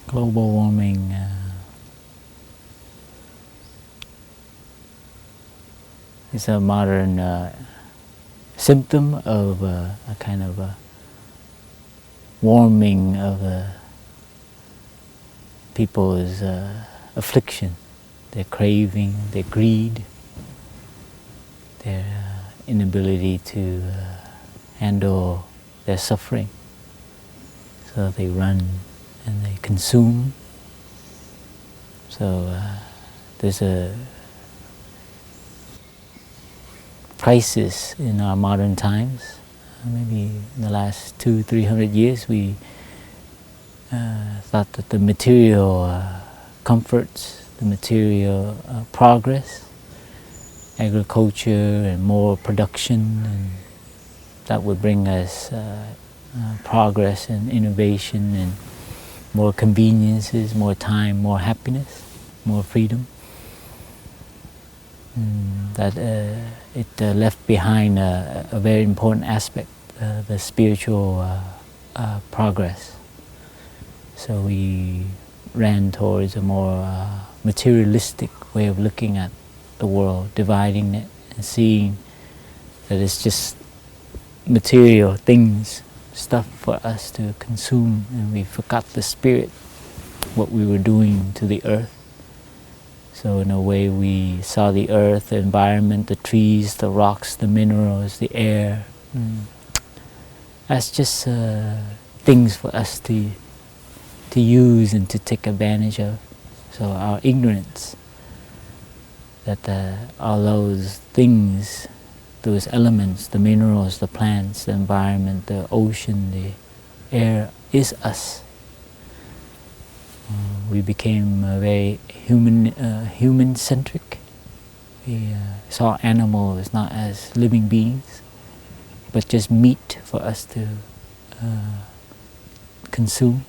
Global warming is a modern symptom of a kind of a warming of people's affliction, their craving, their greed, their inability to handle their suffering. So they run and they consume. So there's a crisis in our modern times. Maybe in the last 200-300 years we thought that the material comforts, the material progress, agriculture and more production, and that would bring us progress and innovation and more conveniences, more time, more happiness, more freedom. That it left behind a very important aspect, the spiritual progress. So we ran towards a more materialistic way of looking at the world, dividing it and seeing that it's just material things, stuff for us to consume, and we forgot the spirit, what we were doing to the earth. So in a way we saw the earth, the environment, the trees, the rocks, the minerals, the air, as just things for us to use and to take advantage of. So our ignorance that all those things, those elements, the minerals, the plants, the environment, the ocean, the air, is us. We became very human-centric. We saw animals not as living beings, but just meat for us to consume.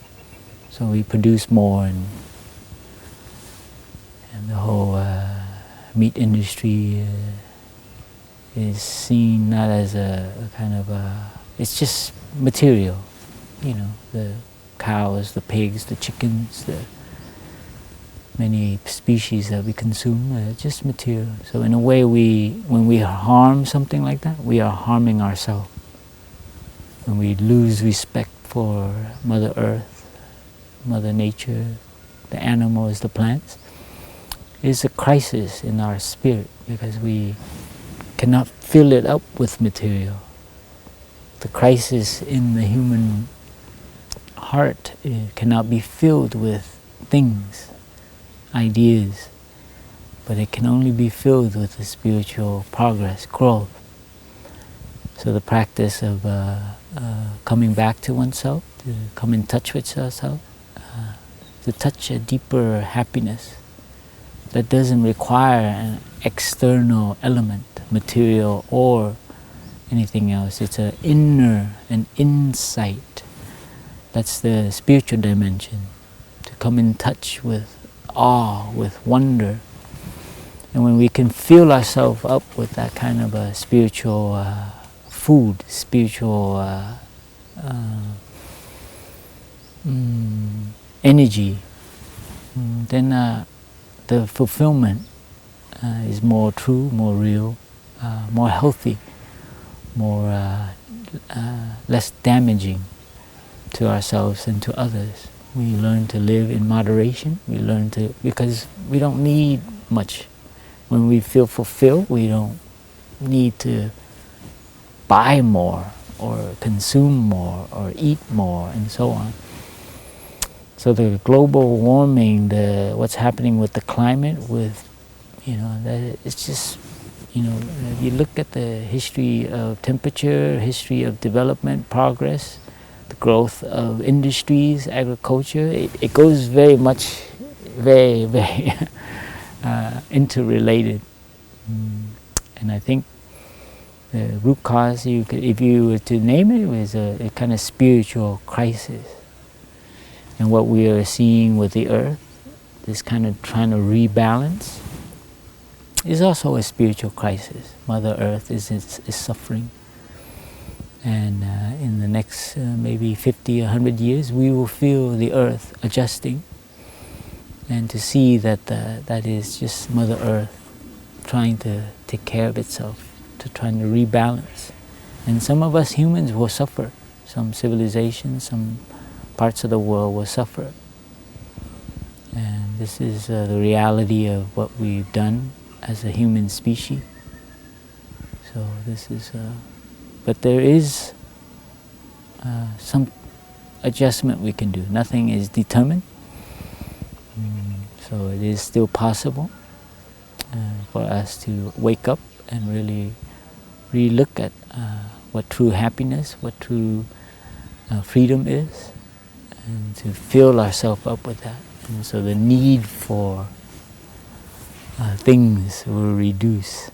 So we produce more, and the whole meat industry is seen not as a kind of it's just material, the cows, the pigs, the chickens, the many species that we consume, just material. So in a way when we harm something like that, we are harming ourselves. When we lose respect for Mother Earth, Mother Nature, the animals, the plants, it's a crisis in our spirit because we cannot fill it up with material. The crisis in the human heart cannot be filled with things, ideas, but it can only be filled with the spiritual progress, growth. So the practice of coming back to oneself, to come in touch with yourself, to touch a deeper happiness that doesn't require an external element, material or anything else. It's an insight. That's the spiritual dimension, to come in touch with awe, with wonder. And when we can fill ourselves up with that kind of a spiritual food, spiritual energy, then the fulfillment is more true, more real, more healthy, more less damaging to ourselves and to others. We learn to live in moderation. We learn to, because we don't need much. When we feel fulfilled, we don't need to buy more or consume more or eat more and so on. So the global warming, what's happening with the climate, it's just, if you look at the history of temperature, history of development, progress, the growth of industries, agriculture, it goes very much, very, very interrelated. And I think the root cause, if you were to name it, is a kind of spiritual crisis. And what we are seeing with the earth, this kind of trying to rebalance, is also a spiritual crisis. Mother Earth is suffering. And in the next maybe 50, 100 years, we will feel the earth adjusting, and to see that that is just Mother Earth trying to take care of itself, to trying to rebalance. And some of us humans will suffer. Some civilizations, some parts of the world will suffer. And this is the reality of what we've done as a human species. So this is, but there is some adjustment we can do. Nothing is determined. So it is still possible for us to wake up and really look at what true happiness, what true freedom is, and to fill ourselves up with that. And so the need for things will reduce,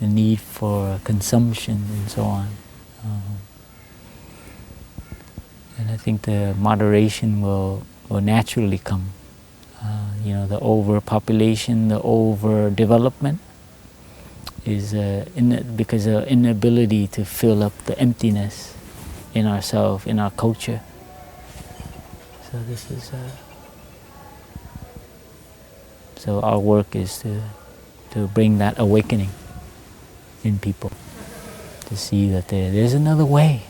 the need for consumption and so on. And I think the moderation will naturally come. The overpopulation, the overdevelopment is because of inability to fill up the emptiness in ourselves, in our culture. So this is so our work is to bring that awakening in people, to see that there's another way.